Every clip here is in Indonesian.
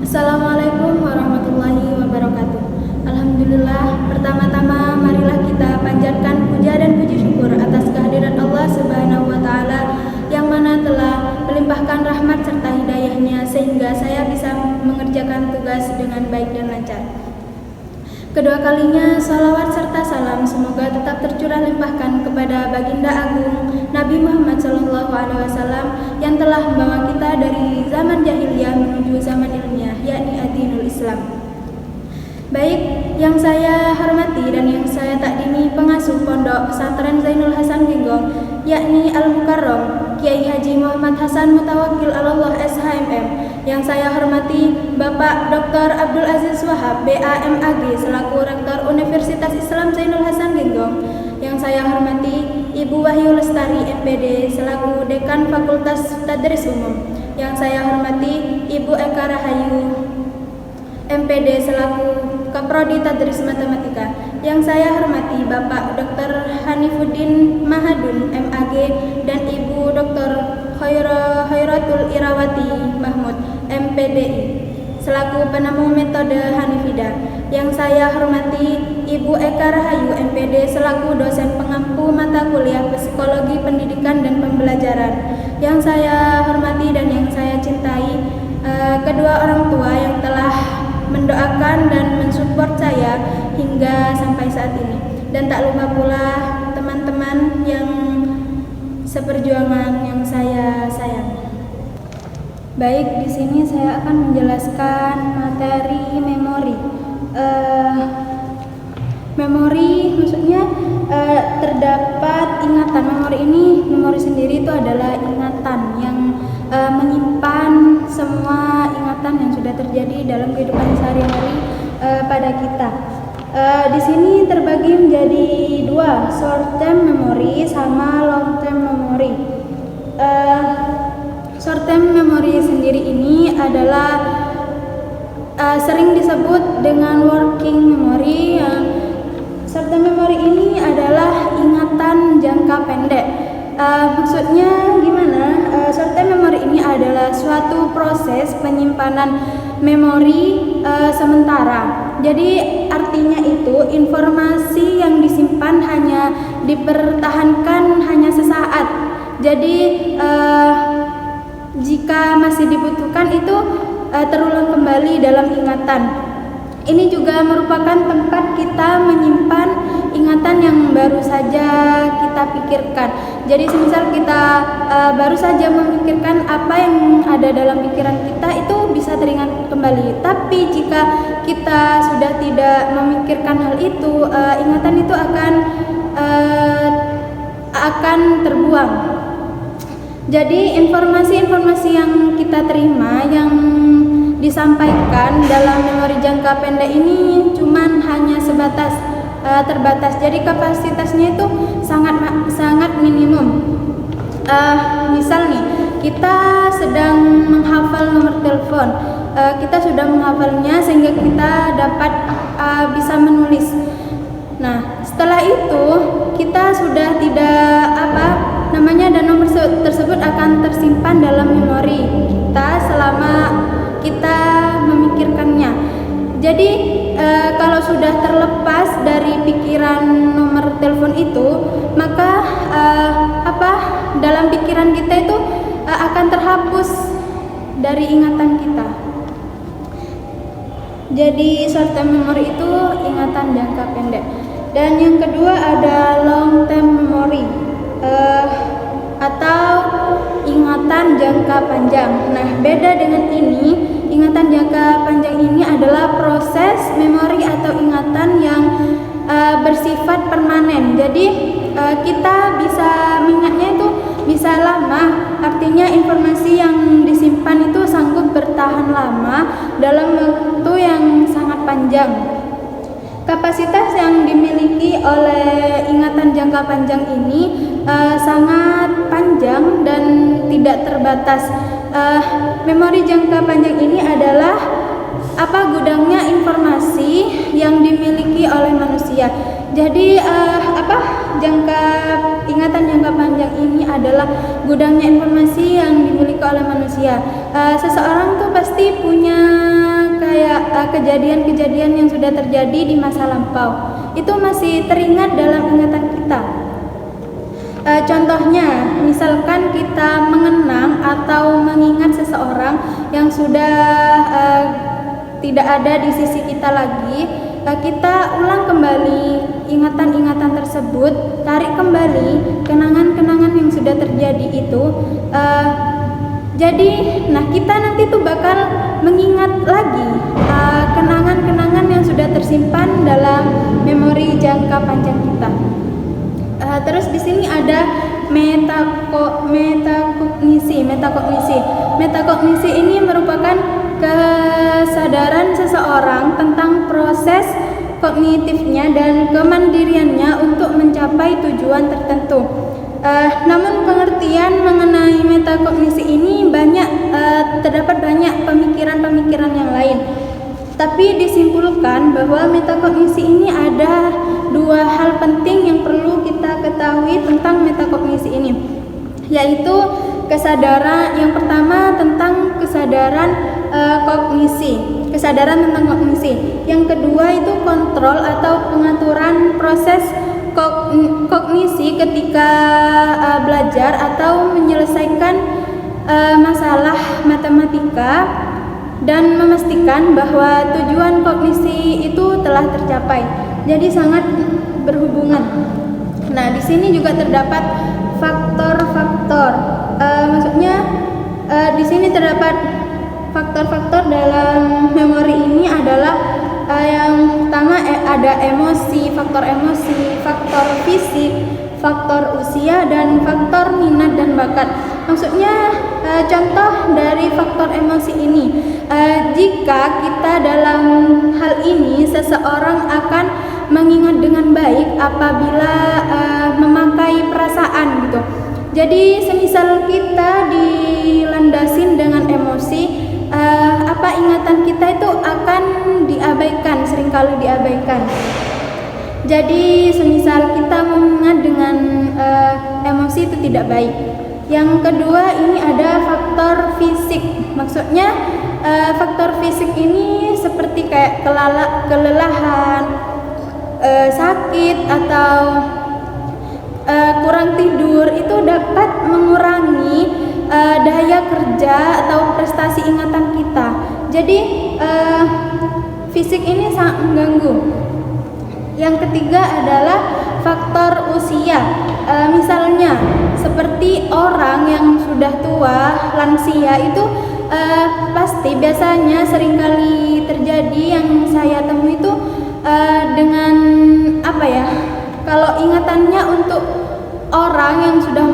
Assalamualaikum warahmatullahi wabarakatuh. Alhamdulillah, pertama-tama marilah kita panjatkan puja dan puji syukur atas kehadiran Allah Subhanahu wa taala yang mana telah melimpahkan rahmat serta hidayahnya sehingga saya bisa mengerjakan tugas dengan baik dan lancar. Kedua kalinya salawat serta salam semoga tetap tercurah limpahkan kepada baginda agung Nabi Muhammad SAW yang telah membawa kita dari zaman jahiliyah menuju zaman ilmiah, yakni ad-dinul Islam. Baik, yang saya hormati dan yang saya takdimi pengasuh Pondok Pesantren Zainul Hasan Genggong, yakni Al-Mukarram Kiai Haji Muhammad Hasan Mutawakkil Alallah SHMM. Yang saya hormati Bapak Dr. Abdul Aziz Wahab BAMAG selaku Rektor Universitas Islam Zainul Hasan Genggong. Yang saya hormati Ibu Wahyu Lestari MPD selaku Dekan Fakultas Tadris Umum. Yang saya hormati Ibu Eka Rahayu MPD selaku Kaprodi Tadris Matematika. Yang saya hormati Bapak Dr. Hanifuddin Mahadun MAG dan Ibu Dr. Khairatul Irawati Mahmud MPDI selaku penemu metode Hanifida. Yang saya hormati Ibu Eka Rahayu MPD selaku dosen pengampu mata kuliah Psikologi Pendidikan dan Pembelajaran. Yang saya hormati dan yang saya cintai kedua orang tua yang telah mendoakan dan mensupport saya hingga sampai saat ini. Dan tak lupa pula teman-teman yang seperjuangan yang saya sayang. Baik, di sini saya akan menjelaskan materi memori. Memori maksudnya terdapat ingatan. Memori sendiri itu adalah ingatan yang menyimpan semua ingatan yang sudah terjadi dalam kehidupan sehari-hari pada kita. Di sini terbagi menjadi dua, short term memory sama long term memory. Short term memory sendiri ini adalah sering disebut dengan working memory. Short term memory ini adalah ingatan jangka pendek. Maksudnya gimana? Short term memory ini adalah suatu proses penyimpanan memori sementara. Jadi artinya itu informasi yang disimpan hanya dipertahankan hanya sesaat. Jadi jika masih dibutuhkan itu terulang kembali dalam ingatan. Ini juga merupakan tempat kita menyimpan ingatan yang baru saja kita pikirkan. Jadi semisal kita baru saja memikirkan apa yang ada dalam pikiran kita itu bisa teringat kembali. Tapi jika kita sudah tidak memikirkan hal itu, ingatan itu akan terbuang. Jadi informasi-informasi yang kita terima yang disampaikan dalam memori jangka pendek ini cuman hanya sebatas terbatas. Jadi kapasitasnya itu sangat minimum. Misal nih, kita sedang menghafal nomor telepon. Kita sudah menghafalnya sehingga kita dapat bisa menulis. Nah, setelah itu kita sudah tidak dan nomor tersebut akan tersimpan dalam memori kita selama kita memikirkannya. Jadi kalau sudah terlepas dari pikiran nomor telepon itu, maka dalam pikiran kita itu akan terhapus dari ingatan kita. Jadi short term memory itu ingatan jangka pendek. Dan yang kedua ada long term memory atau ingatan jangka panjang. Nah, beda dengan ini, ingatan jangka panjang ini adalah proses memori atau ingatan yang bersifat permanen. Jadi kita bisa mengingatnya itu bisa lama. Artinya informasi yang disimpan itu sanggup bertahan lama dalam waktu yang sangat panjang. Kapasitas yang dimiliki oleh ingatan jangka jangka panjang ini sangat panjang dan tidak terbatas. Memori jangka panjang ini adalah gudangnya informasi yang dimiliki oleh manusia. Jadi ingatan jangka panjang ini adalah gudangnya informasi yang dimiliki oleh manusia. Seseorang tuh pasti punya kayak kejadian-kejadian yang sudah terjadi di masa lampau. Itu masih teringat dalam ingatan kita. Contohnya, misalkan kita mengenang atau mengingat seseorang yang sudah tidak ada di sisi kita lagi, kita ulang kembali ingatan-ingatan tersebut, tarik kembali kenangan-kenangan yang sudah terjadi itu. Jadi, kita nanti tuh bakal mengingat lagi kenangan-kenangan yang sudah tersimpan dalam memori jangka panjang kita. Terus di sini ada metakognisi. Metakognisi ini merupakan kesadaran seseorang tentang proses kognitifnya dan kemandiriannya untuk mencapai tujuan tertentu. Namun pengertian mengenai metakognisi ini terdapat banyak pemikiran-pemikiran yang lain. Tapi disimpulkan bahwa metakognisi ini ada dua hal penting yang perlu kita ketahui tentang metakognisi ini, yaitu kesadaran yang pertama tentang kesadaran tentang kognisi. Yang kedua itu kontrol atau pengaturan proses kognisi ketika belajar atau menyelesaikan masalah matematika, dan memastikan bahwa tujuan kognisi itu telah tercapai. Jadi sangat berhubungan. Nah, di sini juga terdapat faktor-faktor. Di sini terdapat faktor-faktor dalam memori ini adalah yang pertama ada faktor emosi, faktor fisik, faktor usia, dan faktor minat dan bakat. Maksudnya contoh dari faktor emosi ini, jika kita dalam hal ini seseorang akan mengingat dengan baik apabila memakai perasaan gitu. Jadi semisal kita dilandasin dengan emosi, ingatan kita itu akan diabaikan, seringkali diabaikan. Jadi semisal kita mengingat dengan emosi itu tidak baik. Yang kedua ini ada faktor fisik. Maksudnya faktor fisik ini seperti kayak kelelahan, sakit atau kurang tidur itu dapat mengurangi daya kerja atau prestasi ingatan kita. Jadi fisik ini sangat mengganggu. Yang ketiga adalah faktor usia. Misalnya seperti orang yang sudah tua, lansia itu pasti biasanya seringkali terjadi yang saya temui itu dengan kalau ingatannya untuk orang yang sudah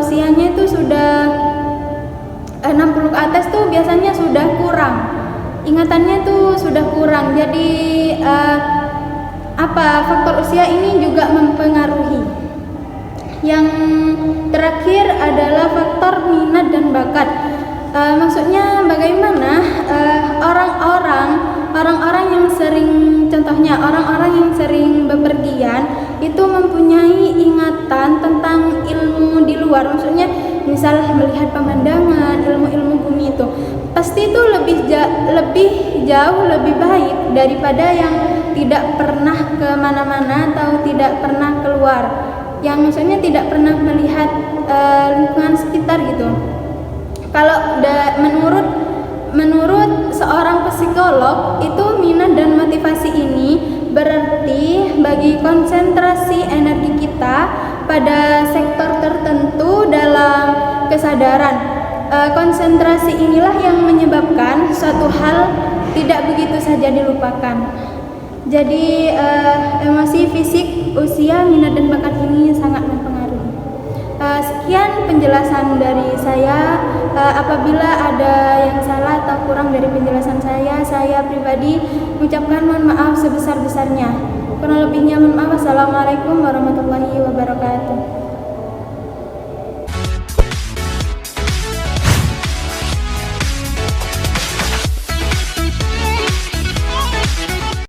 usianya itu sudah 60 ke atas tuh biasanya sudah kurang. Ingatannya tuh sudah kurang. Jadi faktor usia ini juga mempengaruhi. Yang terakhir adalah faktor minat dan bakat. Maksudnya bagaimana orang-orang yang sering, contohnya orang-orang yang sering bepergian itu mempunyai ingatan tentang ilmu di luar. Maksudnya misal melihat pemandangan, ilmu-ilmu bumi itu pasti itu lebih jauh lebih baik daripada yang tidak pernah kemana-mana atau tidak pernah keluar, yang maksudnya tidak pernah melihat lingkungan sekitar gitu. Kalau menurut seorang psikolog itu minat dan motivasi ini berarti bagi konsentrasi energi kita pada sektor tertentu dalam kesadaran. Konsentrasi inilah yang menyebabkan suatu hal tidak begitu saja dilupakan. Jadi emosi, fisik, usia, minat dan bakat ini sangat mempengaruhi. Sekian penjelasan dari saya. Apabila ada yang salah atau kurang dari penjelasan saya pribadi mengucapkan mohon maaf sebesar-besarnya. Kurang lebihnya mohon maaf. Wassalamualaikum warahmatullahi wabarakatuh.